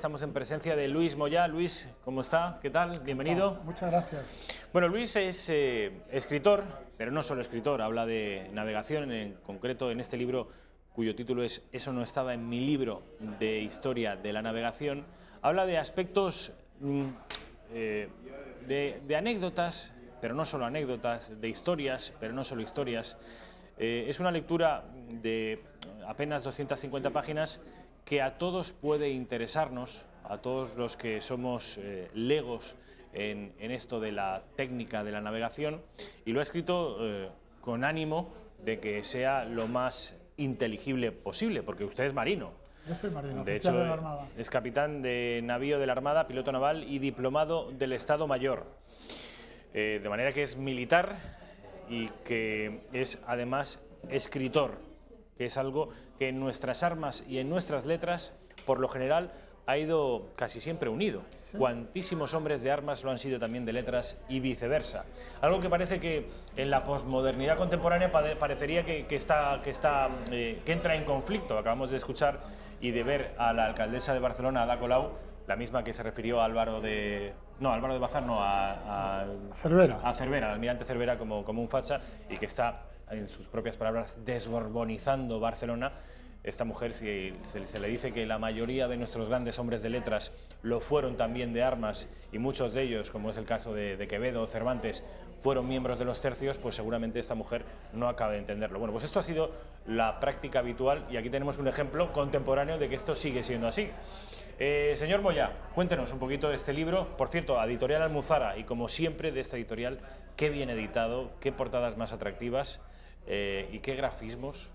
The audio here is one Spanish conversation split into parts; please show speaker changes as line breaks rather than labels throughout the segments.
Estamos en presencia de Luis Moyá. Luis, ¿cómo está? ¿Qué tal? Bienvenido.
Muchas gracias.
Bueno, Luis es escritor, pero no solo escritor, habla de navegación, en concreto en este libro cuyo título es Eso no estaba en mi libro de historia de la navegación. Habla de aspectos de anécdotas, pero no solo anécdotas, de historias, pero no solo historias. Es una lectura de apenas 250 páginas que a todos puede interesarnos, a todos los que somos legos en esto de la técnica de la navegación, y lo ha escrito con ánimo de que sea lo más inteligible posible, porque usted es marino.
Yo soy marino,
De
oficial
hecho,
de la Armada.
es capitán de navío de la Armada, piloto naval y diplomado del Estado Mayor. De manera que es militar y que es además escritor, que es algo que en nuestras armas y en nuestras letras, por lo general, ha ido casi siempre unido. ¿Sí? Cuantísimos hombres de armas lo han sido también de letras y viceversa. Algo que parece que en la posmodernidad contemporánea parecería que entra en conflicto. Acabamos de escuchar y de ver a la alcaldesa de Barcelona, Ada Colau, la misma que se refirió a Álvaro de Bazán, no, a
Cervera.
A Cervera, al almirante Cervera como un facha, y que está, en sus propias palabras, desborbonizando Barcelona. Esta mujer, si se le dice que la mayoría de nuestros grandes hombres de letras lo fueron también de armas, y muchos de ellos, como es el caso de Quevedo o Cervantes, fueron miembros de los tercios, pues seguramente esta mujer no acaba de entenderlo. Bueno, pues esto ha sido la práctica habitual y aquí tenemos un ejemplo contemporáneo de que esto sigue siendo así. Señor Moyá, cuéntenos un poquito de este libro. Por cierto, Editorial Almuzara, y como siempre de esta editorial, qué bien editado, qué portadas más atractivas y qué grafismos,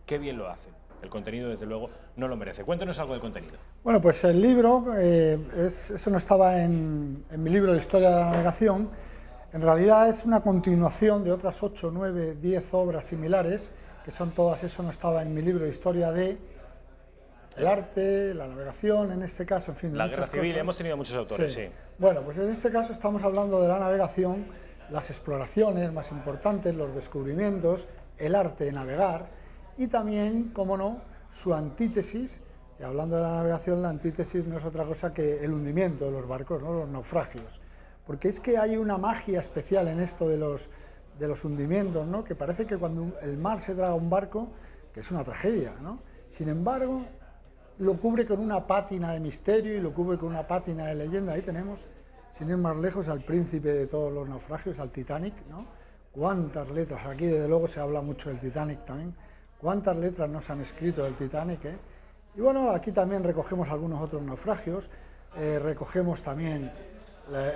qué bien lo hacen. El contenido, desde luego, no lo merece. Cuéntenos algo del contenido.
Bueno, pues el libro, eso no estaba en mi libro de Historia de la Navegación. En realidad es una continuación de otras 8, 9, 10 obras similares, que son todas, eso no estaba en mi libro de Historia de el arte, la navegación, en este caso, en fin, de
la
muchas
guerra civil,
cosas.
hemos tenido muchos autores, sí.
Bueno, pues en este caso estamos hablando de la navegación, las exploraciones más importantes, los descubrimientos, el arte de navegar, y también, como no, su antítesis, que hablando de la navegación, la antítesis no es otra cosa que el hundimiento de los barcos, ¿no? Los naufragios. Porque es que hay una magia especial en esto de los hundimientos, ¿no? Que parece que cuando el mar se traga un barco, que es una tragedia, ¿no? Sin embargo, lo cubre con una pátina de misterio y lo cubre con una pátina de leyenda. Ahí tenemos, sin ir más lejos, al príncipe de todos los naufragios, al Titanic, ¿no? Cuántas letras, aquí desde luego se habla mucho del Titanic también. ¿Cuántas letras nos han escrito del Titanic? Y bueno, aquí también recogemos algunos otros naufragios, recogemos también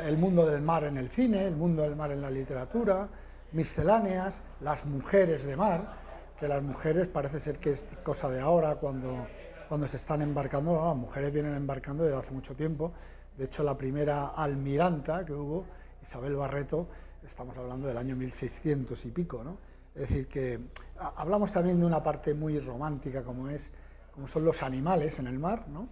el mundo del mar en el cine, el mundo del mar en la literatura, misceláneas, las mujeres de mar, que las mujeres parece ser que es cosa de ahora cuando se están embarcando. No, las mujeres vienen embarcando desde hace mucho tiempo. De hecho, la primera almiranta que hubo, Isabel Barreto, estamos hablando del año 1600 y pico, ¿no? Es decir, que hablamos también de una parte muy romántica como son los animales en el mar, ¿no?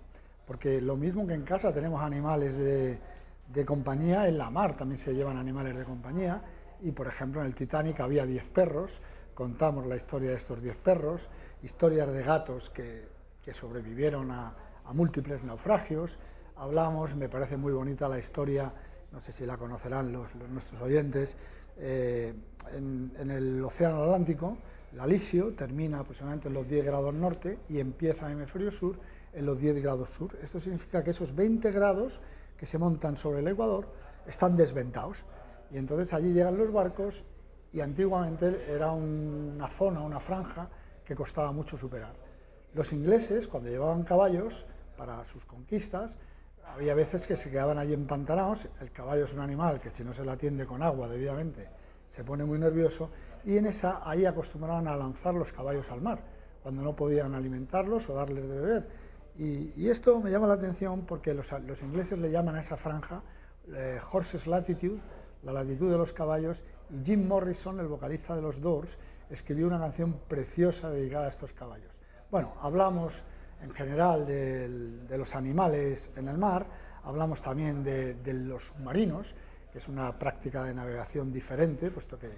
Porque lo mismo que en casa tenemos animales de compañía, en la mar también se llevan animales de compañía, y por ejemplo en el Titanic había 10 perros, contamos la historia de estos 10 perros, historias de gatos que sobrevivieron a múltiples naufragios. Hablamos, me parece muy bonita la historia, no sé si la conocerán nuestros oyentes, en el Océano Atlántico, el Alisio termina aproximadamente en los 10 grados norte y empieza en el hemisferio sur en los 10 grados sur. Esto significa que esos 20 grados que se montan sobre el Ecuador están desventados, y entonces allí llegan los barcos, y antiguamente era una zona, una franja que costaba mucho superar. Los ingleses, cuando llevaban caballos para sus conquistas, había veces que se quedaban allí empantanados. El caballo es un animal que si no se le atiende con agua debidamente se pone muy nervioso, y ahí acostumbraban a lanzar los caballos al mar, cuando no podían alimentarlos o darles de beber. Y esto me llama la atención porque los ingleses le llaman a esa franja Horses Latitude, la latitud de los caballos, y Jim Morrison, el vocalista de los Doors, escribió una canción preciosa dedicada a estos caballos. Bueno, hablamos en general de los animales en el mar, hablamos también de los submarinos, que es una práctica de navegación diferente, puesto que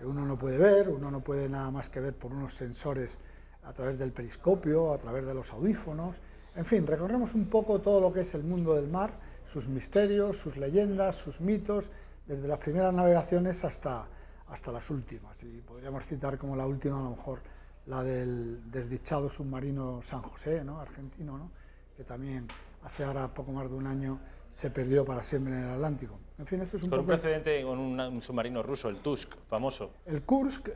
uno no puede ver, uno no puede nada más que ver por unos sensores a través del periscopio, a través de los audífonos. En fin, recorremos un poco todo lo que es el mundo del mar, sus misterios, sus leyendas, sus mitos, desde las primeras navegaciones hasta las últimas. Y podríamos citar como la última, a lo mejor, la del desdichado submarino San José, ¿no?, argentino, ¿no?, que también hace ahora poco más de un año se perdió para siempre en el Atlántico. En fin, esto es un
con
poco...
un precedente con un submarino ruso, el Tusk, famoso.
El Kursk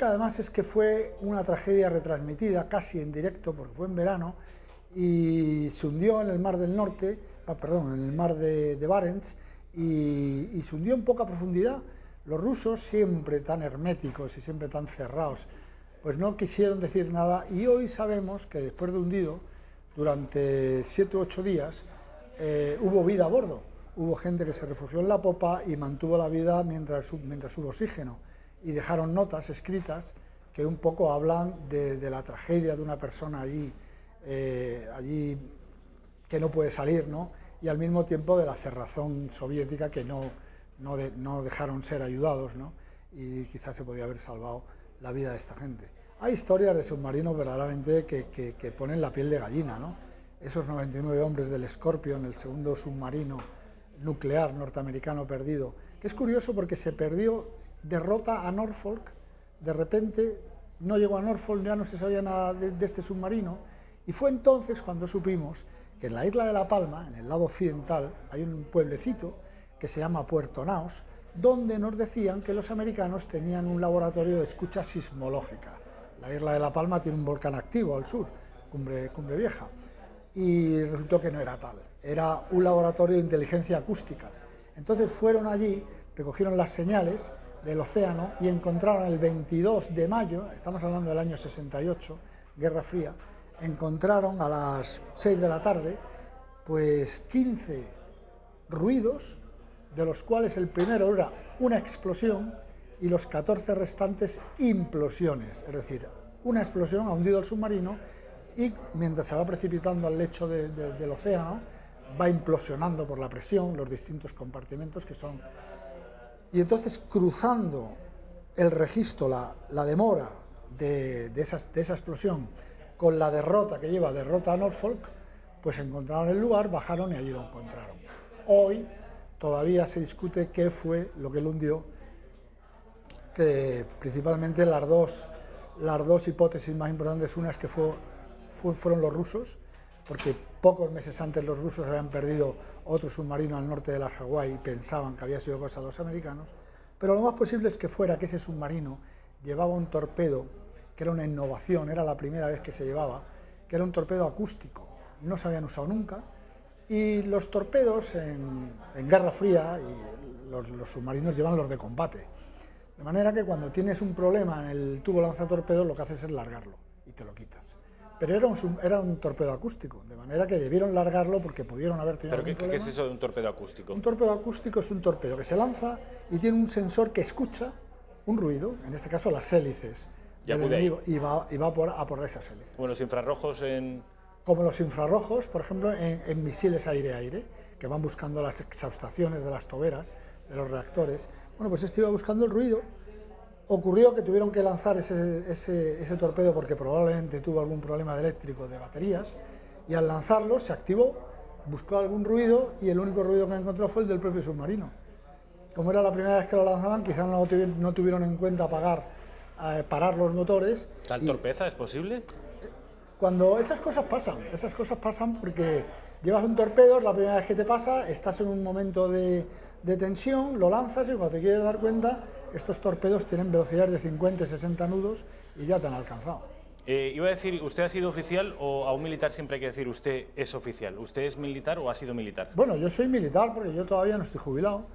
además es que fue una tragedia retransmitida casi en directo, porque fue en verano, y se hundió en el Mar del Norte, perdón, en el Mar de Barents, y se hundió en poca profundidad. Los rusos, siempre tan herméticos y siempre tan cerrados, pues no quisieron decir nada, y hoy sabemos que después de hundido, durante 7 u 8 días, hubo vida a bordo. Hubo gente que se refugió en la popa y mantuvo la vida mientras hubo oxígeno, y dejaron notas escritas que un poco hablan de la tragedia de una persona allí que no puede salir, ¿no?, y al mismo tiempo de la cerrazón soviética, que no dejaron ser ayudados, ¿no?, y quizás se podía haber salvado la vida de esta gente. Hay historias de submarinos verdaderamente que ponen la piel de gallina, ¿no? Esos 99 hombres del Scorpion, el segundo submarino nuclear norteamericano perdido, que es curioso porque se perdió, derrota a Norfolk, de repente no llegó a Norfolk, ya no se sabía nada de este submarino, y fue entonces cuando supimos que en la isla de La Palma, en el lado occidental, hay un pueblecito que se llama Puerto Naos, donde nos decían que los americanos tenían un laboratorio de escucha sismológica. La isla de La Palma tiene un volcán activo al sur, Cumbre Vieja, y resultó que no era tal, era un laboratorio de inteligencia acústica. Entonces fueron allí, recogieron las señales del océano y encontraron el 22 de mayo, estamos hablando del año 68, Guerra Fría, encontraron a las 6 de la tarde pues 15 ruidos, de los cuales el primero era una explosión y los 14 restantes implosiones, es decir, una explosión ha hundido el submarino y mientras se va precipitando al lecho del océano va implosionando por la presión los distintos compartimentos que son. Y entonces, cruzando el registro, la demora de esa explosión con la derrota que lleva derrota a Norfolk, pues encontraron el lugar, bajaron y allí lo encontraron. Hoy todavía se discute qué fue lo que lo hundió, que principalmente las dos hipótesis más importantes, una es que fueron los rusos, porque pocos meses antes los rusos habían perdido otro submarino al norte de las Hawái y pensaban que había sido cosa de los americanos, pero lo más posible es que fuera que ese submarino llevaba un torpedo, que era una innovación, era la primera vez que se llevaba, que era un torpedo acústico, no se habían usado nunca, y los torpedos en Guerra Fría, y los submarinos llevan los de combate, de manera que cuando tienes un problema en el tubo lanzatorpedos lo que haces es largarlo y te lo quitas. Pero era un torpedo acústico, de manera que debieron largarlo porque pudieron haber tenido algún problema.
¿Qué es eso de un torpedo acústico?
Un torpedo acústico es un torpedo que se lanza y tiene un sensor que escucha un ruido, en este caso las hélices del enemigo, y va a por esas hélices.
Bueno, los infrarrojos
Como los infrarrojos, por ejemplo, en misiles aire-aire, que van buscando las exhaustaciones de las toberas de los reactores. Bueno, pues este iba buscando el ruido. Ocurrió que tuvieron que lanzar ese torpedo porque probablemente tuvo algún problema eléctrico de baterías, y al lanzarlo se activó, buscó algún ruido y el único ruido que encontró fue el del propio submarino. Como era la primera vez que lo lanzaban, quizás no tuvieron en cuenta parar los motores.
¿Tal torpeza es posible?
Cuando esas cosas pasan porque llevas un torpedo, es la primera vez que te pasa, estás en un momento de tensión, lo lanzas y cuando te quieres dar cuenta, estos torpedos tienen velocidades de 50 y 60 nudos y ya te han alcanzado.
Iba a decir, ¿usted ha sido oficial o a un militar siempre hay que decir usted es oficial? ¿Usted es militar o ha sido militar?
Bueno, yo soy militar porque yo todavía no estoy jubilado,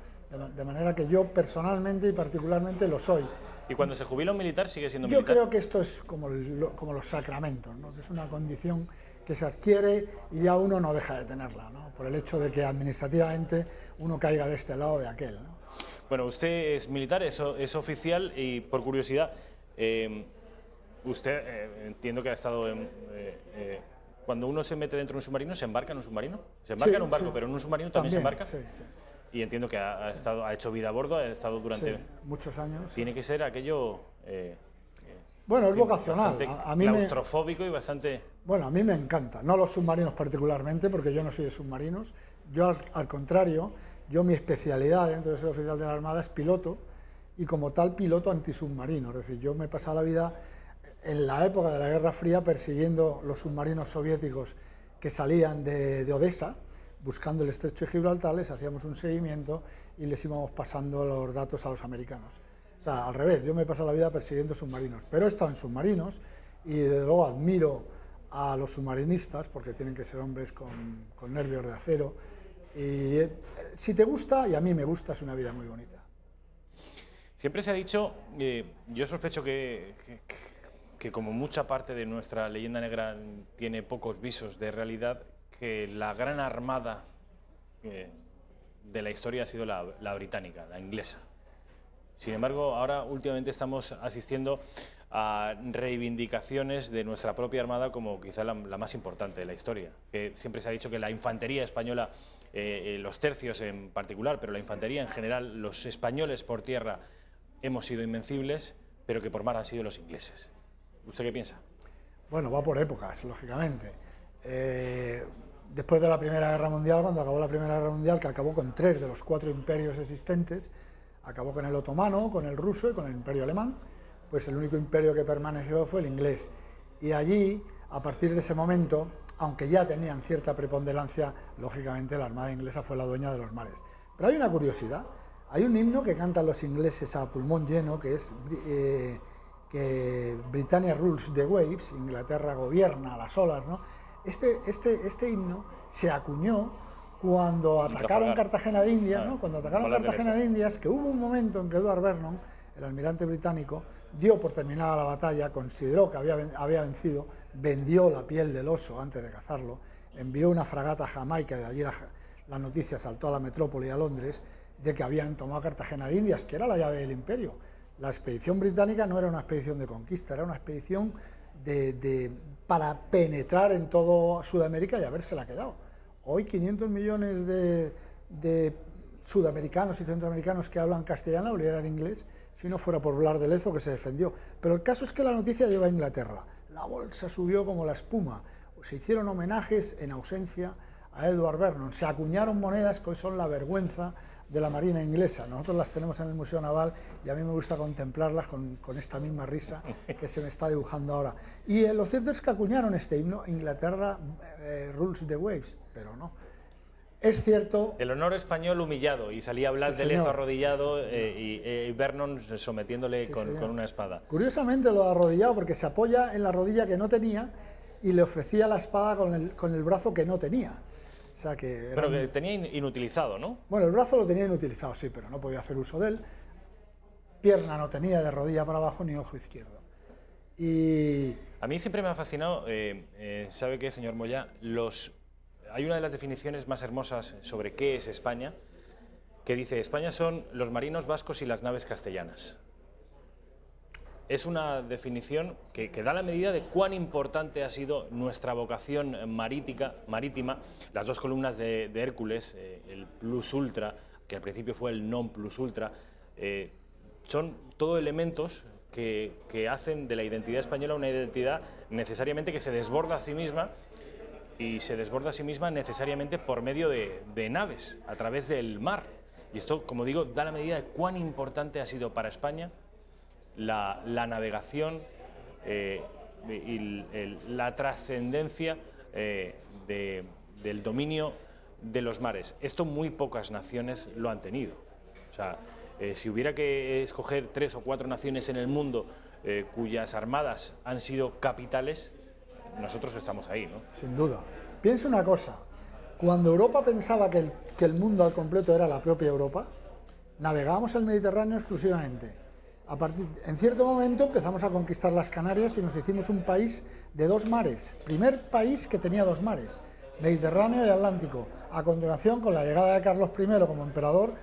de manera que yo personalmente y particularmente lo soy.
¿Y cuando se jubila un militar sigue siendo militar?
Yo creo que esto es como los sacramentos, ¿no? Que es una condición que se adquiere y ya uno no deja de tenerla, ¿no? Por el hecho de que administrativamente uno caiga de este lado o de aquel, ¿no?
Bueno, usted es militar, es oficial y por curiosidad, usted entiendo que ha estado cuando uno se mete dentro de un submarino, ¿se embarca en un submarino? Se embarca en un barco, pero en un submarino también se embarca.
Sí, sí.
Y entiendo que ha hecho vida a bordo, ha estado durante
muchos años.
Tiene que ser aquello
Bueno, es vocacional.
Bastante
A mí
claustrofóbico y bastante...
Bueno, a mí me encanta, no los submarinos particularmente, porque yo no soy de submarinos. Yo, al contrario, mi especialidad dentro de ser oficial de la Armada es piloto, y como tal piloto antisubmarino. Es decir, yo me he pasado la vida en la época de la Guerra Fría persiguiendo los submarinos soviéticos que salían de Odessa, buscando el estrecho de Gibraltar, les hacíamos un seguimiento y les íbamos pasando los datos a los americanos. O sea, al revés, yo me he pasado la vida persiguiendo submarinos, pero he estado en submarinos y desde luego admiro a los submarinistas, porque tienen que ser hombres con nervios de acero, y si te gusta, y a mí me gusta, es una vida muy bonita.
Siempre se ha dicho, yo sospecho que como mucha parte de nuestra leyenda negra tiene pocos visos de realidad, que la gran armada de la historia ha sido la británica, la inglesa. Sin embargo, ahora últimamente estamos asistiendo a reivindicaciones de nuestra propia armada como quizá la más importante de la historia. Que siempre se ha dicho que la infantería española, los tercios en particular, pero la infantería en general, los españoles por tierra hemos sido invencibles, pero que por mar han sido los ingleses. ¿Usted qué piensa?
Bueno, va por épocas, lógicamente. Después de la Primera Guerra Mundial, cuando acabó la Primera Guerra Mundial, que acabó con 3 de los 4 imperios existentes, acabó con el otomano, con el ruso y con el imperio alemán, pues el único imperio que permaneció fue el inglés. Y allí, a partir de ese momento, aunque ya tenían cierta preponderancia, lógicamente la Armada inglesa fue la dueña de los mares. Pero hay una curiosidad, hay un himno que cantan los ingleses a pulmón lleno, que es que Britannia rules the waves, Inglaterra gobierna las olas, ¿no? Este himno se acuñó cuando atacaron Cartagena de Indias, ¿no? Cuando atacaron Cartagena de Indias, que hubo un momento en que Edward Vernon, el almirante británico, dio por terminada la batalla, consideró que había vencido, vendió la piel del oso antes de cazarlo, envió una fragata a Jamaica, y de allí la noticia saltó a la metrópoli, a Londres, de que habían tomado Cartagena de Indias, que era la llave del imperio. La expedición británica no era una expedición de conquista, era una expedición para penetrar en todo Sudamérica y habérsela quedado. Hoy 500 millones de sudamericanos y centroamericanos que hablan castellano hablarían inglés si no fuera por Blas de Lezo, que se defendió. Pero el caso es que la noticia llegó a Inglaterra. La bolsa subió como la espuma. Se hicieron homenajes en ausencia a Edward Vernon. Se acuñaron monedas que hoy son la vergüenza de la Marina inglesa. Nosotros las tenemos en el Museo Naval y a mí me gusta contemplarlas con esta misma risa que se me está dibujando ahora. Y lo cierto es que acuñaron este himno, Inglaterra rules the waves, pero no. Es cierto...
El honor español humillado, y salía Blas de Lezo arrodillado y Vernon sometiéndole con una espada.
Curiosamente lo ha arrodillado porque se apoya en la rodilla que no tenía y le ofrecía la espada con el brazo que no tenía. O sea que
pero que tenía inutilizado, ¿no?
Bueno, el brazo lo tenía inutilizado, sí, pero no podía hacer uso de él. Pierna no tenía, de rodilla para abajo, ni ojo izquierdo. Y...
A mí siempre me ha fascinado, ¿sabe qué, señor Moya? Hay una de las definiciones más hermosas sobre qué es España, que dice: España son los marinos vascos y las naves castellanas. Es una definición que da la medida de cuán importante ha sido nuestra vocación marítima. Las 2 columnas de Hércules, el plus ultra, que al principio fue el non plus ultra, son todo elementos que hacen de la identidad española una identidad necesariamente que se desborda a sí misma, y se desborda a sí misma necesariamente por medio de naves, a través del mar. Y esto, como digo, da la medida de cuán importante ha sido para España la navegación y la trascendencia del dominio de los mares. Esto muy pocas naciones lo han tenido. O sea, si hubiera que escoger 3 o 4 naciones en el mundo cuyas armadas han sido capitales, nosotros estamos ahí, ¿no?
Sin duda. Piensa una cosa, cuando Europa pensaba que el mundo al completo era la propia Europa, navegábamos el Mediterráneo exclusivamente. En cierto momento empezamos a conquistar las Canarias y nos hicimos un país de 2 mares, primer país que tenía 2 mares, Mediterráneo y Atlántico. A continuación, con la llegada de Carlos I como emperador,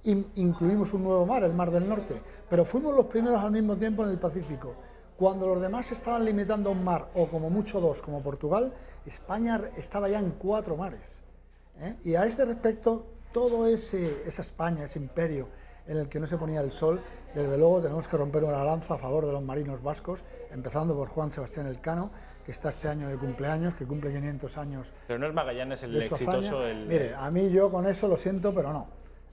incluimos un nuevo mar, el Mar del Norte, pero fuimos los primeros al mismo tiempo en el Pacífico. Cuando los demás estaban limitando a un mar, o como mucho 2, como Portugal, España estaba ya en 4 mares. Y a este respecto, todo esa España, ese imperio, en el que no se ponía el sol, desde luego tenemos que romper una lanza a favor de los marinos vascos, empezando por Juan Sebastián Elcano, que está este año de cumpleaños, que cumple 500 años.
Pero no es Magallanes el exitoso.
Mire, a mí yo con eso lo siento, pero no.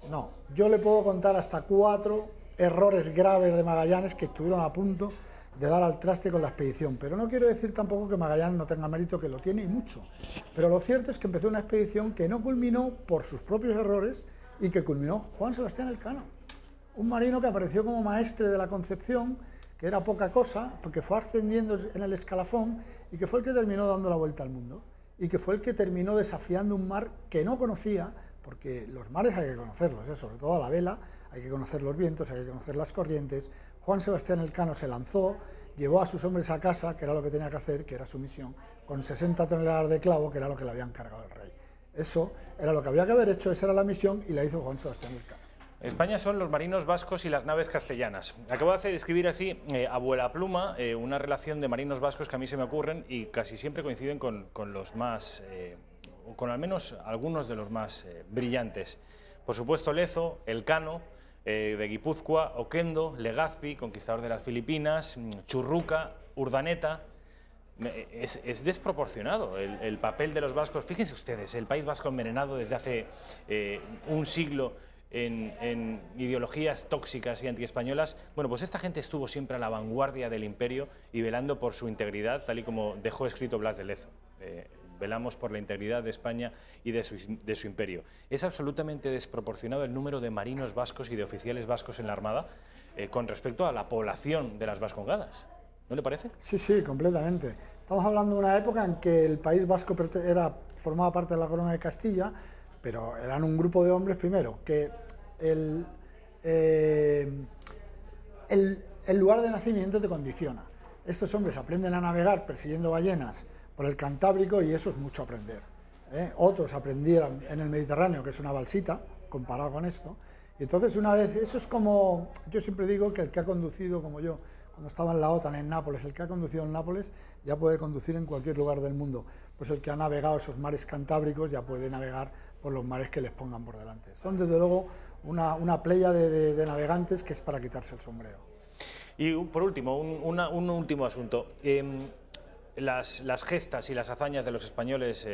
No, yo le puedo contar hasta 4 errores graves de Magallanes que estuvieron a punto de dar al traste con la expedición, pero no quiero decir tampoco que Magallanes no tenga mérito, que lo tiene y mucho, pero lo cierto es que empezó una expedición que no culminó por sus propios errores y que culminó Juan Sebastián Elcano, un marino que apareció como maestre de la Concepción, que era poca cosa, porque fue ascendiendo en el escalafón y que fue el que terminó dando la vuelta al mundo y que fue el que terminó desafiando un mar que no conocía, porque los mares hay que conocerlos, sobre todo a la vela, hay que conocer los vientos, hay que conocer las corrientes. Juan Sebastián Elcano se lanzó, llevó a sus hombres a casa, que era lo que tenía que hacer, que era su misión, con 60 toneladas de clavo, que era lo que le habían cargado el rey. Eso era lo que había que haber hecho, esa era la misión, y la hizo Juan Sebastián Elcano.
España son los marinos vascos y las naves castellanas. Acabo de escribir así, a vuela pluma, una relación de marinos vascos que a mí se me ocurren y casi siempre coinciden con los más, o con al menos algunos de los más brillantes. Por supuesto Lezo, Elcano, de Guipúzcoa, Oquendo, Legazpi, conquistador de las Filipinas, Churruca, Urdaneta. Es desproporcionado el papel de los vascos. Fíjense ustedes, el País Vasco envenenado desde hace un siglo en ideologías tóxicas y antiespañolas. Bueno, pues esta gente estuvo siempre a la vanguardia del imperio y velando por su integridad, tal y como dejó escrito Blas de Lezo. Velamos por la integridad de España y de su imperio. Es absolutamente desproporcionado el número de marinos vascos y de oficiales vascos en la Armada con respecto a la población de las Vascongadas. ¿No le parece?
Sí, sí, completamente. Estamos hablando de una época en que el País Vasco formaba parte de la Corona de Castilla, pero eran un grupo de hombres, primero, que el lugar de nacimiento te condiciona. Estos hombres aprenden a navegar persiguiendo ballenas por el Cantábrico y eso es mucho aprender. Otros aprendieron en el Mediterráneo, que es una balsita, comparado con esto. Y entonces una vez, eso es como, yo siempre digo que el que ha conducido, como yo, cuando estaba en la OTAN en Nápoles, el que ha conducido en Nápoles ya puede conducir en cualquier lugar del mundo. Pues el que ha navegado esos mares cantábricos ya puede navegar por los mares que les pongan por delante. Son desde luego una playa de navegantes que es para quitarse el sombrero.
Y por último, un último asunto. Las gestas y las hazañas de los españoles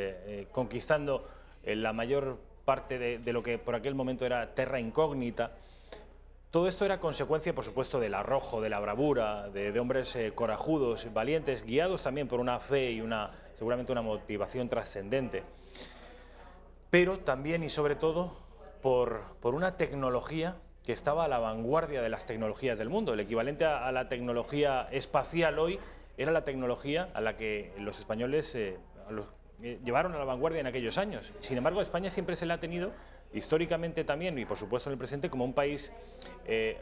conquistando la mayor parte de lo que por aquel momento era terra incógnita, todo esto era consecuencia, por supuesto, del arrojo, de la bravura, de hombres corajudos, valientes, guiados también por una fe y seguramente una motivación trascendente, pero también y sobre todo por una tecnología que estaba a la vanguardia de las tecnologías del mundo. El equivalente a la tecnología espacial hoy era la tecnología a la que los españoles llevaron a la vanguardia en aquellos años. Sin embargo, España siempre se la ha tenido, históricamente también, y por supuesto en el presente, como un país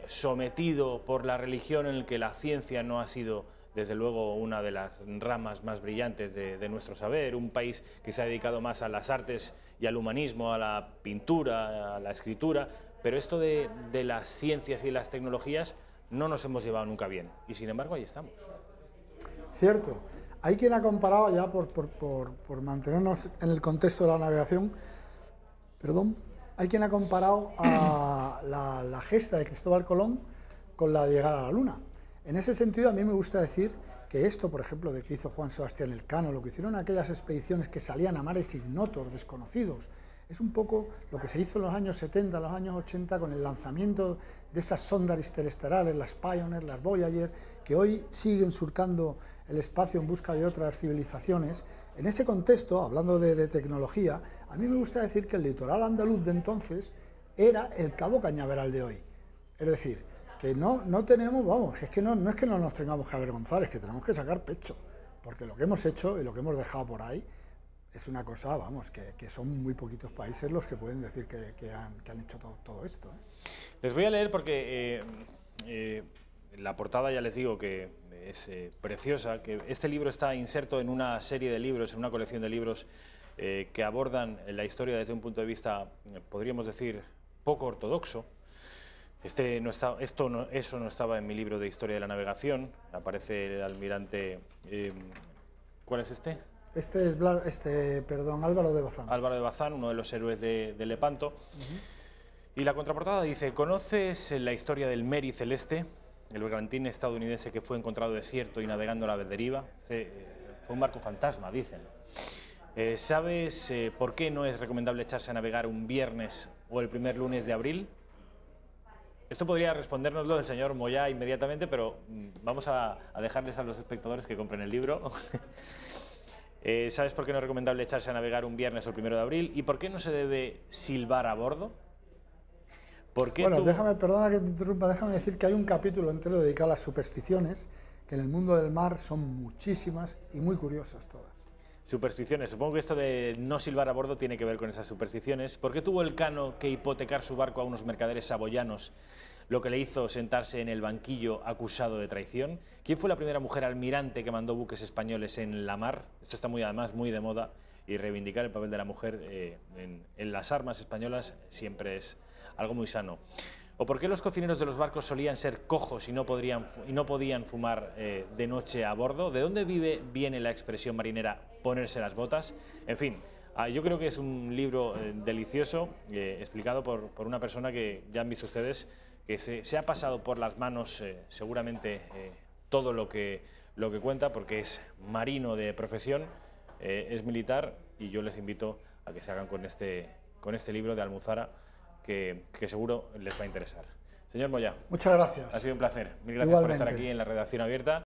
sometido por la religión, en el que la ciencia no ha sido, desde luego, una de las ramas más brillantes de nuestro saber, un país que se ha dedicado más a las artes y al humanismo, a la pintura, a la escritura, pero esto de las ciencias y las tecnologías no nos hemos llevado nunca bien, y sin embargo ahí estamos.
Cierto. Hay quien ha comparado, ya por mantenernos en el contexto de la navegación, hay quien ha comparado a la gesta de Cristóbal Colón con la llegada a la Luna. En ese sentido, a mí me gusta decir que esto, por ejemplo, de que hizo Juan Sebastián Elcano, lo que hicieron aquellas expediciones que salían a mares ignotos, desconocidos, es un poco lo que se hizo en los años 70, los años 80, con el lanzamiento de esas sondas interestelares, las Pioneer, las Voyager, que hoy siguen surcando el espacio en busca de otras civilizaciones. En ese contexto, hablando de tecnología, a mí me gusta decir que el litoral andaluz de entonces era el Cabo Cañaveral de hoy. Es decir, que no tenemos, vamos, es que no es que no nos tengamos que avergonzar, es que tenemos que sacar pecho, porque lo que hemos hecho y lo que hemos dejado por ahí es una cosa, vamos, que son muy poquitos países los que pueden decir que han hecho todo esto.
Les voy a leer porque la portada, ya les digo que es preciosa, que este libro está inserto en una serie de libros, en una colección de libros que abordan la historia desde un punto de vista, podríamos decir, poco ortodoxo. Eso no estaba en mi libro de Historia de la Navegación. Aparece el almirante... ¿cuál es este?
Este es Álvaro de Bazán.
Álvaro de Bazán, uno de los héroes de Lepanto. Y la contraportada dice: ¿conoces la historia del Mary Celeste, el bergantín estadounidense que fue encontrado desierto y navegando a la deriva? Fue un barco fantasma, dicen. ¿Sabes por qué no es recomendable echarse a navegar un viernes o el primer lunes de abril? Esto podría respondérnoslo el señor Moyá inmediatamente, pero vamos a dejarles a los espectadores que compren el libro. ¿Sabes por qué no es recomendable echarse a navegar un viernes o el 1 de abril? ¿Y por qué no se debe silbar a bordo?
Bueno, perdona que te interrumpa, déjame decir que hay un capítulo entero dedicado a las supersticiones, que en el mundo del mar son muchísimas y muy curiosas todas.
Supersticiones. Supongo que esto de no silbar a bordo tiene que ver con esas supersticiones. ¿Por qué tuvo Elcano que hipotecar su barco a unos mercaderes saboyanos, lo que le hizo sentarse en el banquillo acusado de traición? ¿Quién fue la primera mujer almirante que mandó buques españoles en la mar? Esto está además muy de moda, y reivindicar el papel de la mujer en las armas españolas siempre es algo muy sano. ¿O por qué los cocineros de los barcos solían ser cojos y no podían fumar de noche a bordo? ¿De dónde viene la expresión marinera ponerse las botas? En fin, yo creo que es un libro delicioso, explicado por una persona que ya han visto ustedes, que se ha pasado por las manos seguramente todo lo que cuenta, porque es marino de profesión, es militar, y yo les invito a que se hagan con este libro de Almuzara, que seguro les va a interesar. Señor Moyá.
Muchas gracias.
Ha sido un placer. Mil gracias por estar aquí en la Redacción Abierta.